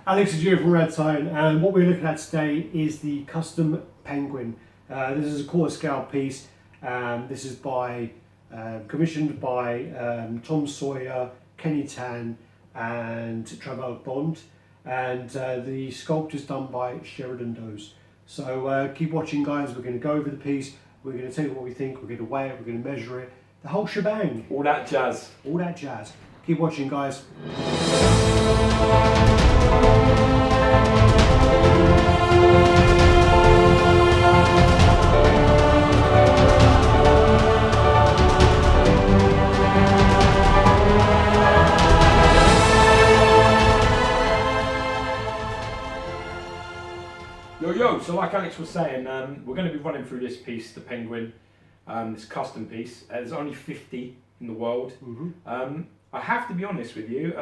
Alex is here from RaddTitan, and what we're looking at today is the custom penguin. This is a quarter scale piece. This is commissioned by Tom Sawyer, Kenny Tan, and Trevor Bond, and the sculpt is done by Sheridan Doze. So keep watching, guys. We're going to go over the piece. We're going to tell you what we think. We're going to weigh it. We're going to measure it. The whole shebang. All that jazz. All that jazz. Keep watching, guys. Yo, so like Alex was saying, we're going to be running through this piece, the penguin, this custom piece. There's only 50 in the world. Mm-hmm. I have to be honest with you,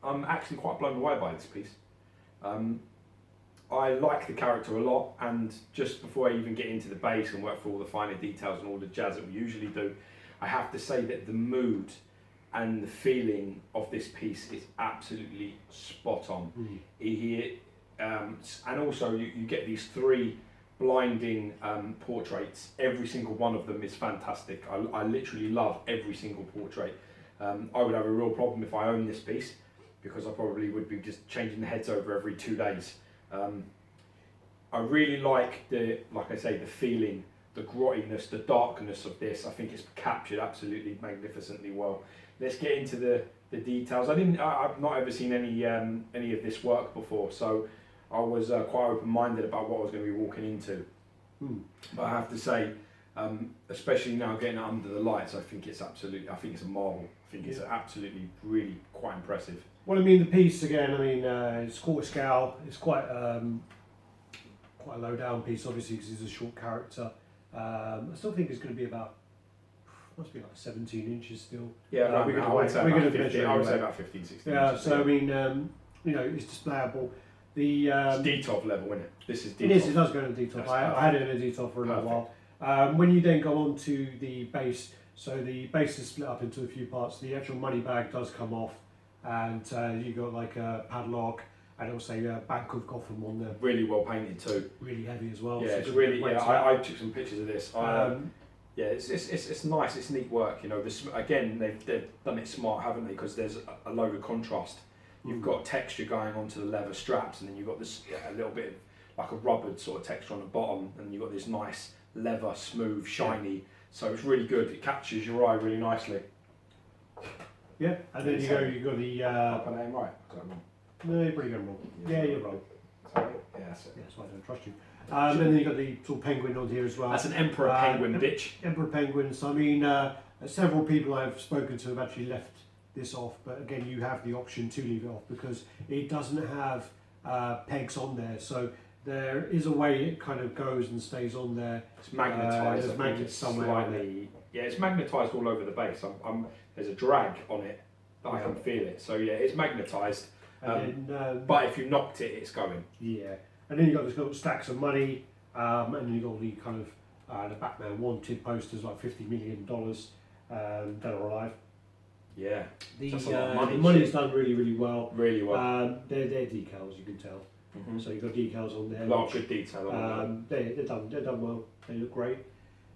I'm actually quite blown away by this piece. I like the character a lot, and just before I even get into the base and work for all the finer details and all the jazz that we usually do, I have to say that the mood and the feeling of this piece is absolutely spot on. And also you get these three blinding portraits. Every single one of them is fantastic. I literally love every single portrait. I would have a real problem if I owned this piece, because I probably would be just changing the heads over every 2 days. I really like like I say, the feeling, the grottiness, the darkness of this. I think it's captured absolutely magnificently well. Let's get into the details. I've not ever seen any of this work before, so I was quite open-minded about what I was going to be walking into. But I have to say, especially now getting it under the lights, I think it's a marvel. I think it's absolutely, really quite impressive. Well, I mean, the piece again, it's quarter scale. It's quite a low down piece, obviously, because he's a short character. I still think it's going to be must be like 17 inches still. Yeah, I would say about 15, 16 yeah, inches. so I mean, it's displayable. It's DTOF level, isn't it? This is DTOF. It does go into DTOF. I had it in a DTOF for a little while. When you then go on to the base, so the base is split up into a few parts. The actual money bag does come off, and you got like a padlock, and also a Bank of Gotham on there. Really well painted too. Really heavy as well. Yeah, so it's really. Yeah, I took some pictures of this. Yeah, it's nice. It's neat work. Again, they've done it smart, haven't they? Because there's a load of contrast. You've got texture going onto the leather straps, and then you've got this a little bit of like a rubbered sort of texture on the bottom, and you've got this nice leather, smooth, shiny. Yeah. So it's really good. It captures your eye really nicely. Yeah, and then you got the. Up and aim right. No, you're pretty good wrong. Yeah, you're wrong. Sorry. Yeah, that's it. Yeah, that's why I don't trust you. And then you got the sort of penguin on here as well. That's an emperor penguin, bitch. Emperor penguin. So I mean, several people I've spoken to have actually left this off, but again, you have the option to leave it off because it doesn't have pegs on there. So there is a way it kind of goes and stays on there. It's magnetised. There's magnets somewhere. Yeah, it's magnetised all over the base. There's a drag on it, but I can feel it. So yeah, it's magnetised. But if you knocked it, it's going. Yeah, and then you got this little stacks of money, and then you got all the kind of the Batman wanted posters, like $50 million dead or alive. Yeah, the money's done really, really well. Really well. They're decals, you can tell. So you've got decals on there. A lot of good detail on them. They're done well. They look great.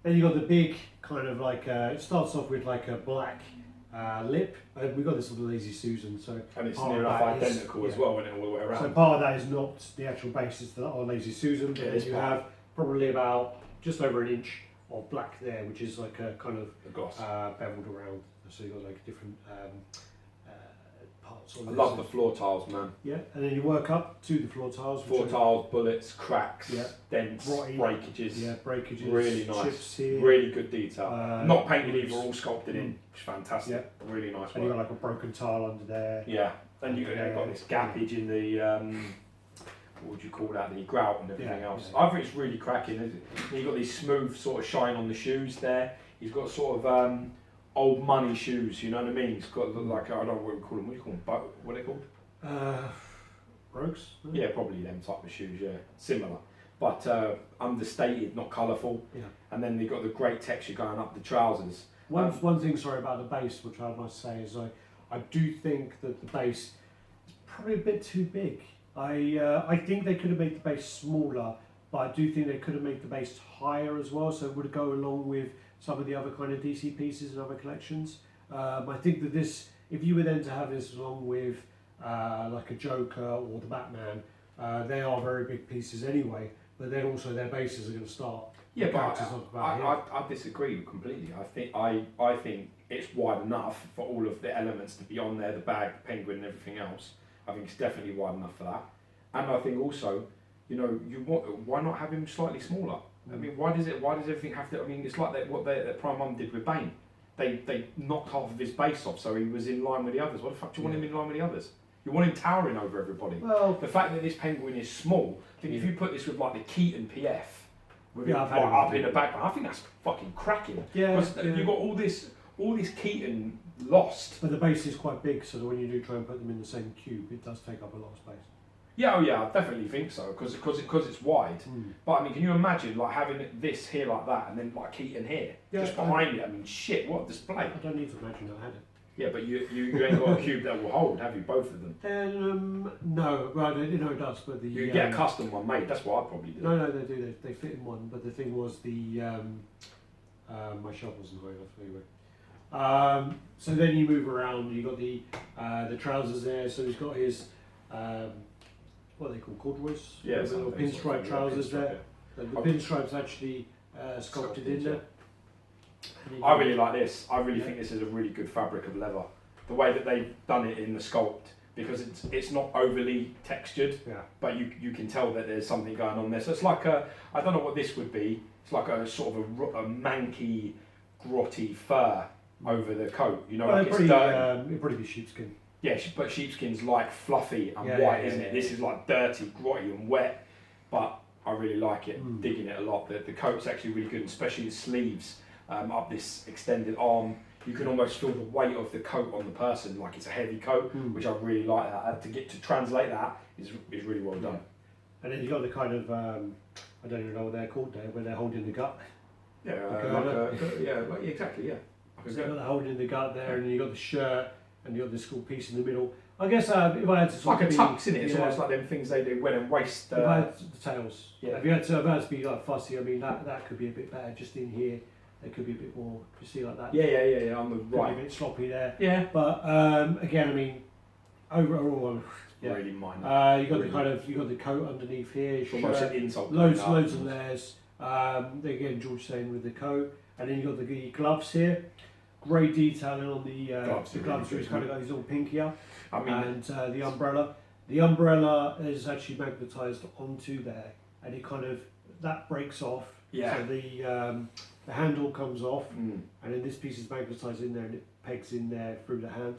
Then you got the big kind of like it starts off with like a black lip. We've got this little Lazy Susan, so and it's near enough identical as well, when it all the way around. So part of that is not the actual base; it's our Lazy Susan. But then you have probably about just over an inch of black there, which is like a kind of beveled around. So you've got like different parts on I love the floor tiles, man. Yeah, and then you work up to the floor tiles. Floor tiles, bullets, cracks, dents, breakages. Yeah, breakages. Really nice. Chips here. Really good detail. Not painted either, all sculpted in. It's fantastic. Yeah. Really nice work. And you've got like a broken tile under there. Yeah. Then you've got this gappage in the, what would you call that, the grout and everything else. I think it's really cracking. Then you've got these smooth sort of shine on the shoes there. He's got sort of old money shoes, you know what I mean? He's got like, I don't know what we call them. What do you call them? What are they called? Brogues? Yeah, probably them type of shoes, yeah. Similar. But understated, not colourful. Yeah. And then they've got the great texture going up the trousers. One thing, sorry, about the base, which I must say, is I do think that the base is probably a bit too big. I think they could have made the base smaller, but I do think they could have made the base higher as well, so it would go along with some of the other kind of DC pieces and other collections. I think that this, if you were then to have this along with like a Joker or the Batman, they are very big pieces anyway, but then also their bases are going to start. Yeah, but I disagree completely. I think it's wide enough for all of the elements to be on there, the bag, the penguin and everything else. I think it's definitely wide enough for that. And I think also, you know, why not have him slightly smaller? I mean, why does everything have to, I mean, it's like what Prime Mum did with Bane. They knocked half of his base off so he was in line with the others. What the fuck do you want him in line with the others? You want him towering over everybody. Well, the fact that this penguin is small, I think if you put this with like the Keaton PF, with it up in the background, I think that's fucking cracking. Yeah, you've got all this Keaton lost. But the base is quite big, so that when you do try and put them in the same cube, it does take up a lot of space. Yeah, I definitely think so, because it's wide. But I mean, can you imagine like having this here like that, and then like Keaton here, just behind it? I mean, shit, what a display! I don't need to imagine I had it. Yeah, but you ain't got a cube that will hold, have you? Both of them? No, well, it does, but you get a custom one made. That's what I probably do. No, they do. They fit in one, but the thing was my shelf wasn't high enough anyway. So then you move around. You got the trousers there. So he's got his what are they called, corduroys? Yeah, little pinstripe trousers there. The pinstripes actually sculpted in there. I really like this. I really think this is a really good fabric of leather. The way that they've done it in the sculpt, because it's not overly textured, but you can tell that there's something going on there. So it's like I don't know what this would be. It's like a sort of a manky, grotty fur over the coat. You know, well, like it's dirty. It'd probably be sheepskin. Yeah, but sheepskin's like fluffy and white, isn't it? This is like dirty, grotty and wet, but I really like it. Digging it a lot. The coat's actually really good, especially the sleeves. Up this extended arm, you can almost feel the weight of the coat on the person, like it's a heavy coat, which I really like. That to translate that is really well done. And then you got the kind of I don't even know what they're called there, where they're holding the gut. Yeah, exactly. Yeah. So you got the holding the gut there, and you got the shirt, and you got this cool piece in the middle. I guess if I had to it's like a tux in it. It's almost like them things they do when and waist. If I had the tails. Yeah. If you had to be like fussy, I mean that could be a bit better just in here. There could be a bit more, you see, like that. Yeah. On the right. A bit sloppy there. Yeah. But again, I mean, overall, really minor. You got the kind of the coat underneath here. Almost an insult. Loads of layers. Again, George saying with the coat, and then you got the gloves here. Great detailing on the gloves. Where he's kind of got his little pinky up. I mean, and the umbrella. The umbrella is actually magnetised onto there, and it kind of that breaks off. Yeah. So the handle comes off, and then this piece is magnetised in there, and it pegs in there through the hand.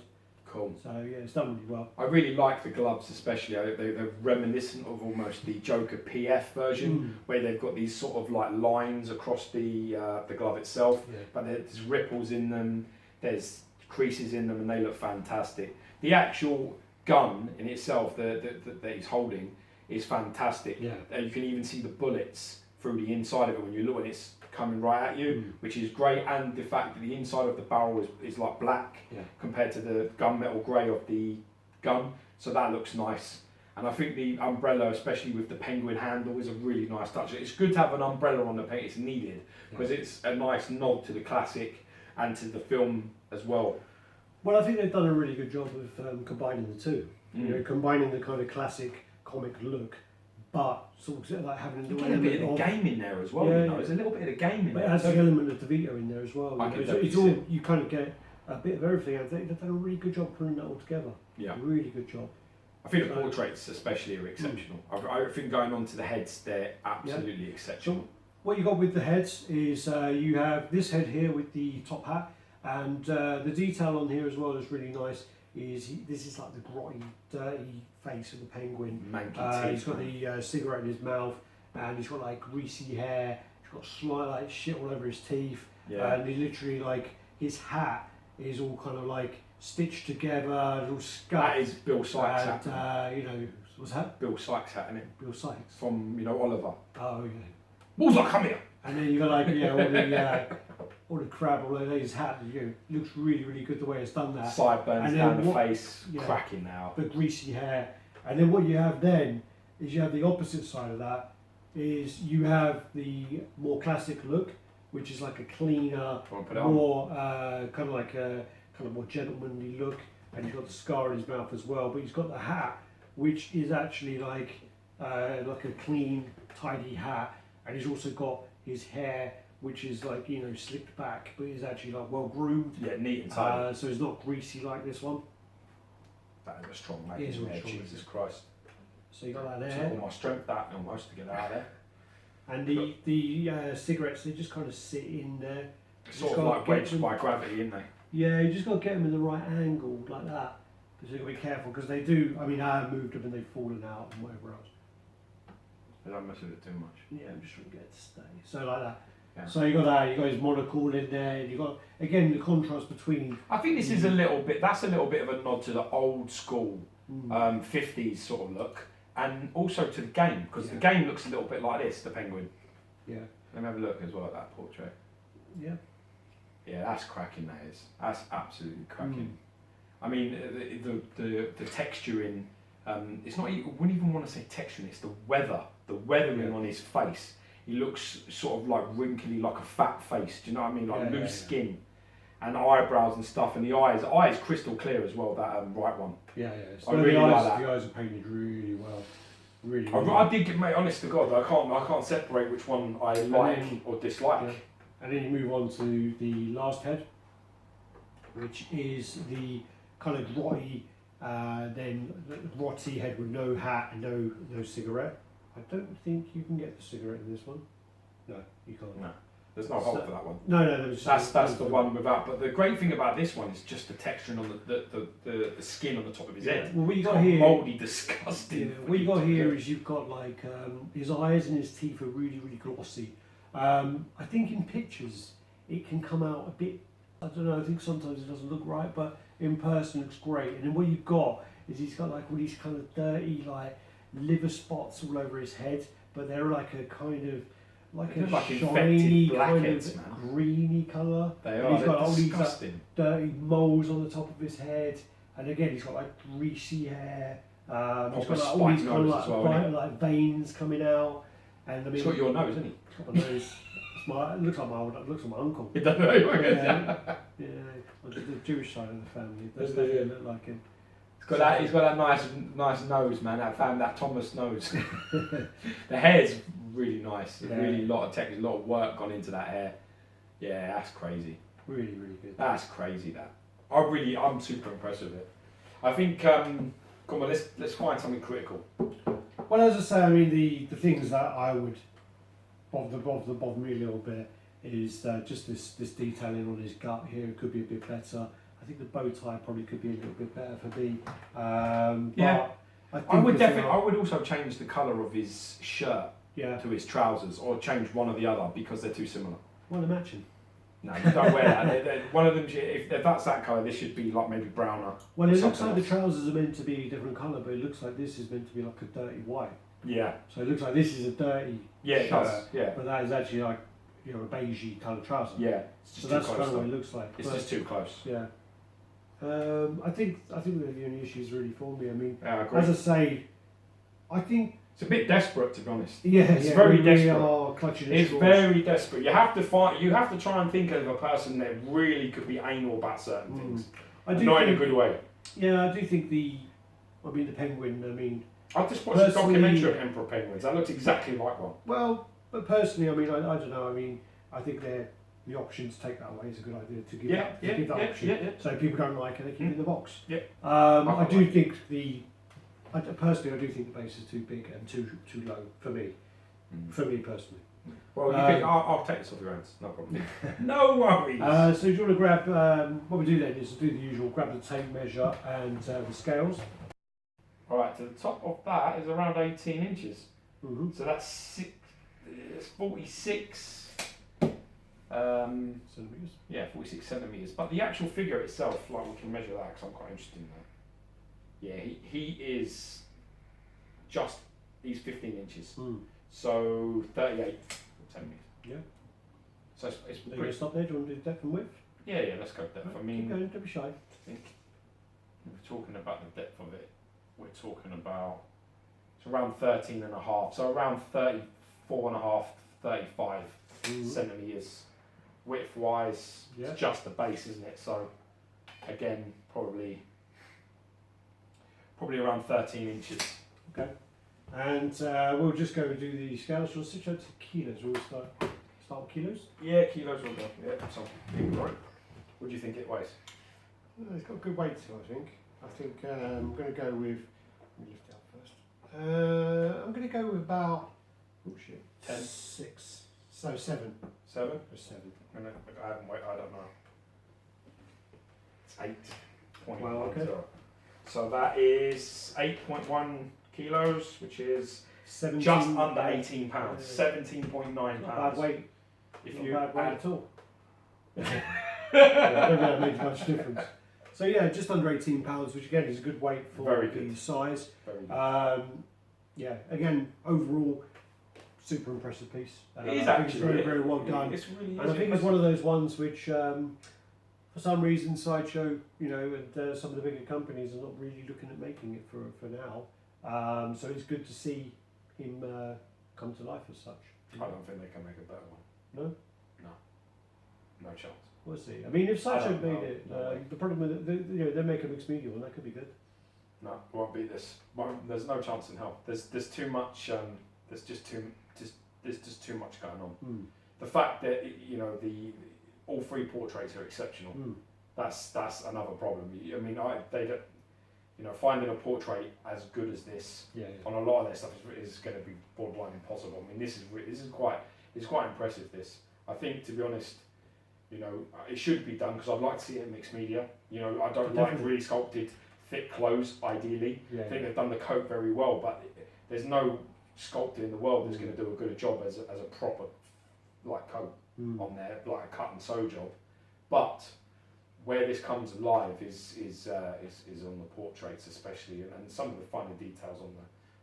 Cool. So yeah, it's done really well. I really like the gloves, especially. They're reminiscent of almost the Joker PF version, where they've got these sort of like lines across the glove itself, but there's ripples in them, there's creases in them, and they look fantastic. The actual gun in itself that he's holding is fantastic. Yeah. You can even see the bullets through the inside of it when you look, and it's coming right at you, which is great. And the fact that the inside of the barrel is like black compared to the gunmetal grey of the gun, so that looks nice. And I think the umbrella, especially with the penguin handle, is a really nice touch. It's good to have an umbrella on the paint. It's needed because it's a nice nod to the classic and to the film as well. Well, I think they've done a really good job of combining the two. You know, combining the kind of classic comic look, but sort of like having a bit of the game in there as well. Yeah, you know, there's a little bit of the game in there. It has the element of DeVito in there as well. It's all you kind of get a bit of everything. I think they've done a really good job putting that all together. Yeah, really good job. I think the portraits especially are exceptional. I think going on to the heads, they're absolutely exceptional. So what you got with the heads is you have this head here with the top hat, and the detail on here as well is really nice. This is like the grotty, dirty face of the penguin. He's got the cigarette in his mouth, and he's got like greasy hair. He's got slight like shit all over his teeth, and he literally like his hat is all kind of like stitched together, all scuffed. That is Bill Sykes' hat. You know, what's that? Bill Sykes' hat, isn't it? Bill Sykes from Oliver. Oh yeah. Bullseye, come here. And then you got like or the crab, or his hat, looks really, really good the way it's done that. Sideburns And down then the face, cracking now. The greasy hair. And then what you have then is you have the opposite side of that, is you have the more classic look, which is like a cleaner, more kind of more gentlemanly look, and he's got the scar in his mouth as well. But he's got the hat, which is actually like a clean, tidy hat, and he's also got his hair, which is like slicked back, but is actually like well groomed. Yeah, neat and tidy. So it's not greasy like this one. That is a strong mate. It is really strong, Jesus Christ. So you got that Took there. all my strength out almost to get that out of there. And the cigarettes, they just kind of sit in there. Sort of like wedged by gravity, isn't they? Yeah, you just got to get them in the right angle, like that. Because you've got to be careful, because they do, I mean, I have moved them and they've fallen out and whatever else. I don't mess with it too much. Yeah, I'm just trying to get it to stay. So like that. Yeah. So you got that, you got his monocle in there, and you got, again, the contrast between... I think this is a little bit of a nod to the old school 50s sort of look, and also to the game, because the game looks a little bit like this, the penguin. Yeah. Let me have a look as well at that portrait. Yeah. Yeah, that's cracking, that is. That's absolutely cracking. I mean, the texturing, it's not even, I wouldn't even want to say texturing, it's the weathering on his face. He looks sort of like wrinkly, like a fat face, do you know what I mean? Like loose skin and eyebrows and stuff, and the eyes crystal clear as well, that right one. Yeah. So I really like that. The eyes are painted really well. Really, I did get, mate, honest to God, I can't separate which one I like or dislike. Yeah. And then you move on to the last head, which is the kind of grotty, rotty head with no hat and no cigarette. I don't think you can get the cigarette in this one. No, you can't. No, there's no hole for that one. No. That's the one without. But the great thing about this one is just the texturing on the skin on the top of his head. Well, what you got here, mouldy, disgusting. Yeah, what you got here is you've got like his eyes and his teeth are really, really glossy. I think in pictures it can come out a bit. I don't know. I think sometimes it doesn't look right, but in person it looks great. And then what you've got is he's got like all these kind of dirty like liver spots all over his head, but they're like a kind of like a shiny kind of greeny colour. They are. He's got all these disgusting. Dirty moles on the top of his head, and again he's got like greasy hair. He's got like all these kind of like veins coming out, and I mean, he's got your nose, isn't he? He's got my nose. It looks like my uncle. It doesn't know. Yeah, the Jewish side of the family. It does definitely look like him. He's got that nice nose, man. That Thomas nose. The hair's really nice. Yeah. Really, a lot of technique, a lot of work gone into that hair. Yeah, that's crazy. Really, really good. That's crazy. That I'm super impressed with it. I think. Come on, let's find something critical. Well, as I say, I mean the things that I would bother me a little bit is just this detailing on his gut here. It could be a bit better. I think the bow tie probably could be a little bit better for me. Yeah, I would also change the colour of his shirt to his trousers, or change one or the other because they're too similar. Well, they're matching. No, you don't wear that. One of them, if that's that colour, this should be like maybe browner. Well, it looks like the trousers are meant to be a different colour, but it looks like this is meant to be like a dirty white. Yeah. So it looks like this is a dirty shirt. It does. Yeah. But that is actually like a beigey coloured trouser. Yeah. So that's kind of what it looks like. It's just too close. Yeah. I think the only issue is really for me. I mean, as I say, I think it's a bit desperate, to be honest. Yeah, it's very desperate. Are clutching it's very desperate. You have to try and think of a person that really could be anal about certain things. Not in a good way. Yeah, I do think the penguin. I mean, I just watched a documentary of Emperor penguins. That looks exactly like one. Well, but personally, I mean, I don't know. I mean, I think the option to take that away is a good idea to give that option. Yeah. So if people don't like it, they keep it in the box. Yeah. I do think personally, I do think the base is too big and too low for me. For me personally. Well, I'll take this off your hands. No problem. No worries. So do you want to grab? What we do then is do the usual: grab the tape measure and the scales. All right. To the top of that is around 18 inches. Mm-hmm. So that's 46. Centimetres? Yeah, 46 centimetres. But the actual figure itself, like, we can measure that because I'm quite interested in that. Yeah, he's 15 inches. So 38 centimetres. Yeah. So it's Are you going pretty. to stop there? Do you want to do depth and width? Yeah, let's go depth. I mean, Keep going, don't be shy. I think we're talking about the depth of it. We're talking about it's around 13 and a half, so around 34 and a half, 35 centimeters. Width wise, it's just the base, isn't it? So again, probably around 13 inches. Okay. And we'll just go and do the scales. We'll switch out to kilos. We'll start with kilos. Yeah, kilos will go. Yeah, so big, right? What do you think it weighs? It's got good weight to it, I think. I'm going to go with. Let me lift it up first. I'm going to go with about. Oh shit. 10. 6. So 7. 7? Or 7. I haven't weighed. I don't know. It's 8.1. Well, okay. So that is 8.1 kilos, which is 17, just under 18 pounds. 17.9 pounds. Not bad weight. If Not you bad weight add, at all. Yeah, I don't think that makes much difference. So yeah, just under 18 pounds, which again is a good weight for Very the good. size. very good. Yeah, again, overall, super impressive piece. It is I think it's actually very, very well done. It's really. And I think it's one of those ones which, for some reason, Sideshow, and some of the bigger companies are not really looking at making it for now. So it's good to see him come to life as such. I don't think they can make a better one. No? No chance. We'll see. I mean, if Sideshow don't made know. it, No way. the problem with it, they make a mixed media one, that could be good. No, won't beat this. There's no chance in hell. There's too much. There's just too much going on. The fact that all 3 portraits are exceptional. That's another problem. I mean, finding a portrait as good as this on a lot of their stuff is going to be borderline impossible. I mean, this is quite impressive. This, I think, to be honest, it should be done because I'd like to see it in mixed media. I don't like really sculpted thick clothes. Ideally, I think they've done the coat very well, but there's no sculptor in the world that's going to do a good job as a proper coat on there, like a cut and sew job. But where this comes alive is on the portraits especially, and some of the finer details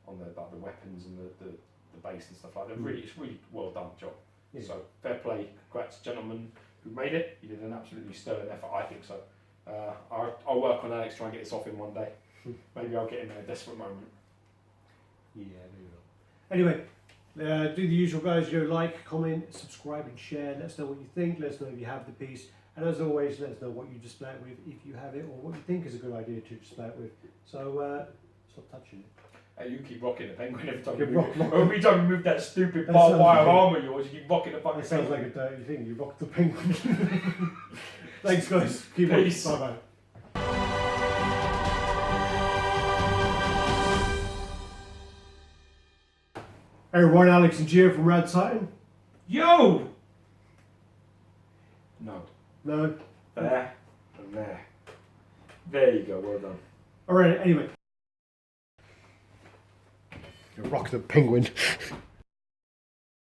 on the weapons and the base and stuff like that. It's really well done job. Yeah. So fair play, congrats gentlemen who made it. You did an absolutely sterling effort, I think so. I'll work on Alex, try and get this off in one day. Maybe I'll get him in a desperate moment. Yeah, maybe not. Anyway, do the usual, guys. Like, comment, subscribe and share. Let us know what you think. Let us know if you have the piece. And as always, let us know what you display it with, if you have it, or what you think is a good idea to display it with. So, stop touching it. You keep rocking the penguin every time Keep we don't remove that stupid That barbed sounds wire like arm of yours, you keep rocking the fucking That sounds penguin. like a dirty thing. You rocked the penguin. Thanks, guys. Keep Peace. watching. Bye bye. Hey everyone, Alex and Gio from RaddTitan. Yo! No. No? There and there. There you go, well done. Alright, anyway. You rock the penguin.